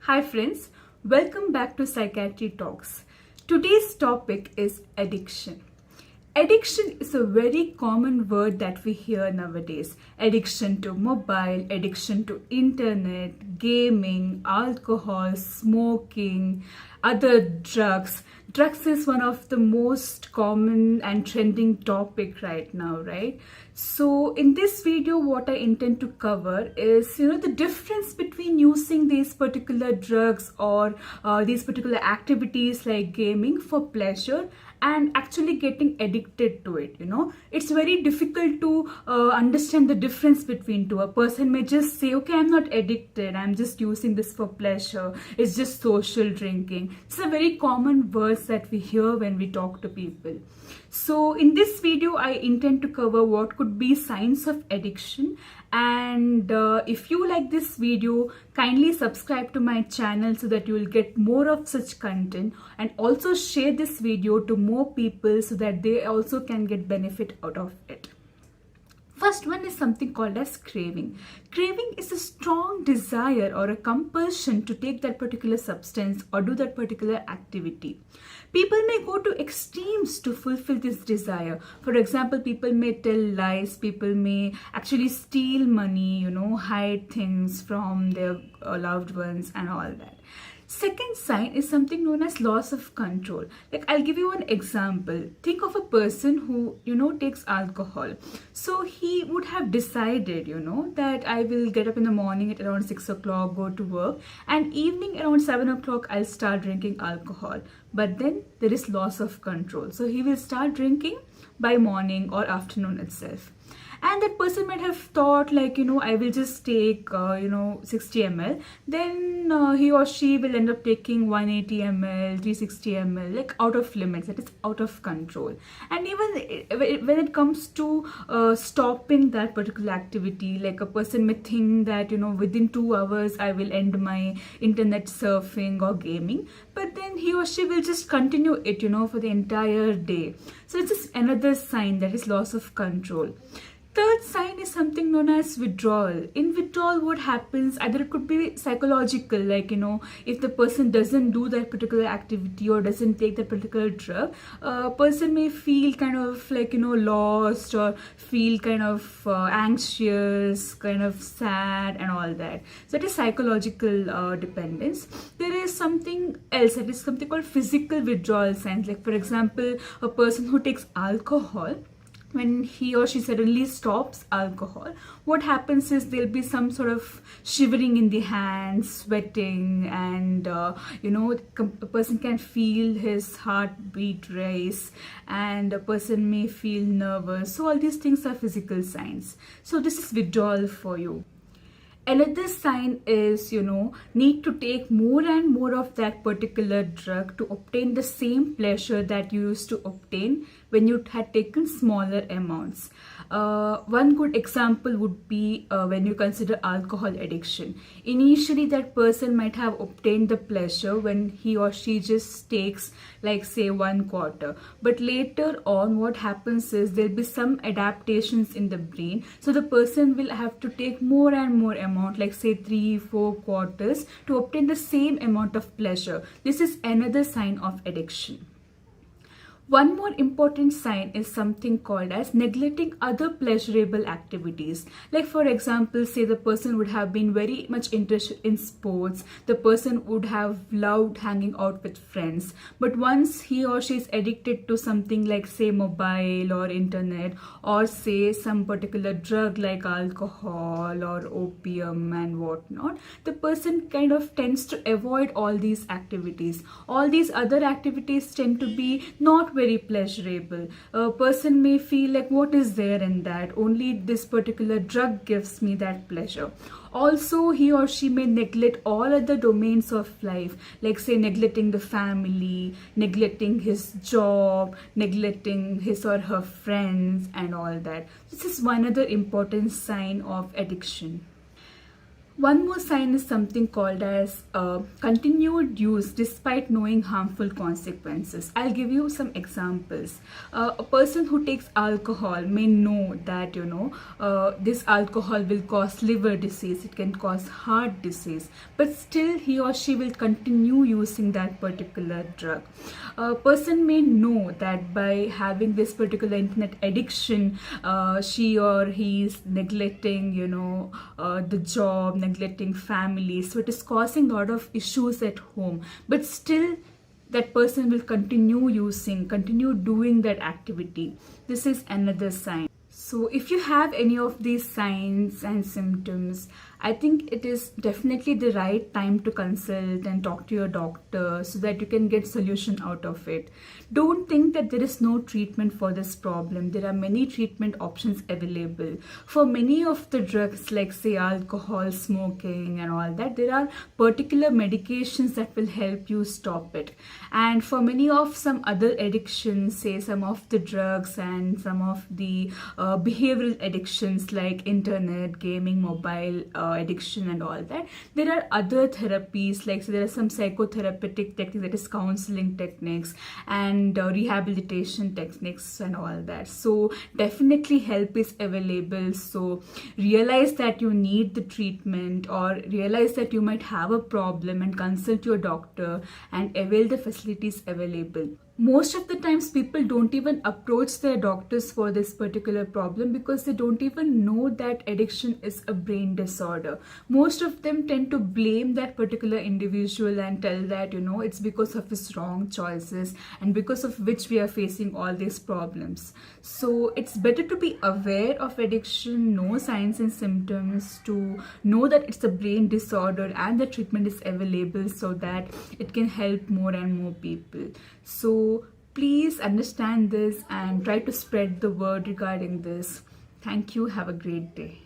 Hi friends, welcome back to Psychiatry Talks. Today's topic is addiction. Addiction is a very common word that we hear nowadays. Addiction to mobile, addiction to internet, gaming, alcohol, smoking, other drugs. Drugs is one of the most common and trending topic right now, right? So in this video, what I intend to cover is, the difference between using these particular drugs or these particular activities like gaming for pleasure and actually getting addicted to it. It's very difficult to understand the difference between two. A person may just say, okay, I'm not addicted, I'm just using this for pleasure, it's just social drinking. It's a very common words that we hear when we talk to people. So in this video, I intend to cover what could be signs of addiction. And if you like this video, kindly subscribe to my channel so that you will get more of such content, and also share this video to more people so that they also can get benefit out of it. First one is something called as craving. Craving is a strong desire or a compulsion to take that particular substance or do that particular activity. People may go to extremes to fulfill this desire. For example, people may tell lies, people may actually steal money, hide things from their loved ones and all that. Second sign is something known as loss of control. Like, I'll give you an example. Think of a person who, takes alcohol. So he would have decided, that I will get up in the morning at around 6 o'clock, go to work, and evening around 7 o'clock, I'll start drinking alcohol. But then there is loss of control. So he will start drinking by morning or afternoon itself. And that person might have thought like, I will just take, 60 ml. Then he or she will end up taking 180 ml, 360 ml, like out of limits. That is out of control. And even when it comes to stopping that particular activity, like a person may think that, within 2 hours, I will end my internet surfing or gaming. But then he or she will just continue it, for the entire day. So it's just another sign that is loss of control. Third sign is something known as withdrawal. In withdrawal, what happens, either it could be psychological, like, if the person doesn't do that particular activity or doesn't take that particular drug, a person may feel kind of like, lost, or feel kind of anxious, kind of sad and all that. So that is psychological dependence. There is something else, that is something called physical withdrawal signs. Like, for example, a person who takes alcohol, when he or she suddenly stops alcohol, what happens is there'll be some sort of shivering in the hands, sweating, and a person can feel his heartbeat race, and a person may feel nervous. So all these things are physical signs. So this is withdrawal for you. Another sign is, need to take more and more of that particular drug to obtain the same pleasure that you used to obtain when you had taken smaller amounts. One good example would be when you consider alcohol addiction. Initially, that person might have obtained the pleasure when he or she just takes, like, say, 1 quarter. But later on, what happens is there'll be some adaptations in the brain. So the person will have to take more and more amount, like say 3-4 quarters, to obtain the same amount of pleasure. This is another sign of addiction. One more important sign is something called as neglecting other pleasurable activities. Like, for example, say the person would have been very much interested in sports. The person would have loved hanging out with friends. But once he or she is addicted to something like, say, mobile or internet, or say some particular drug like alcohol or opium and whatnot, the person kind of tends to avoid all these activities. All these other activities tend to be not very pleasurable. A person may feel like, what is there in that? Only this particular drug gives me that pleasure. Also, he or she may neglect all other domains of life, like, say, neglecting the family, neglecting his job, neglecting his or her friends and all that. This is one other important sign of addiction. One more sign is something called as continued use despite knowing harmful consequences. I'll give you some examples. A person who takes alcohol may know that this alcohol will cause liver disease, it can cause heart disease, but still he or she will continue using that particular drug. A person may know that by having this particular internet addiction, she or he is neglecting the job, neglecting family, so it is causing a lot of issues at home, but still that person will continue doing that activity. This is another sign. So if you have any of these signs and symptoms, I think it is definitely the right time to consult and talk to your doctor so that you can get solution out of it. Don't think that there is no treatment for this problem. There are many treatment options available. For many of the drugs, like say alcohol, smoking and all that, there are particular medications that will help you stop it. And for many of some other addictions, say some of the drugs and some of the behavioral addictions like internet, gaming, mobile addiction and all that, there are other therapies, like so there are some psychotherapeutic techniques, that is counseling techniques, and rehabilitation techniques and all that. So definitely help is available. So realize that you need the treatment, or realize that you might have a problem, and consult your doctor and avail the facilities available. Most of the times people don't even approach their doctors for this particular problem because they don't even know that addiction is a brain disorder. Most of them tend to blame that particular individual and tell that it's because of his wrong choices and because of which we are facing all these problems. So it's better to be aware of addiction, know signs and symptoms, to know that it's a brain disorder and the treatment is available so that it can help more and more people. So please understand this and try to spread the word regarding this. Thank you. Have a great day.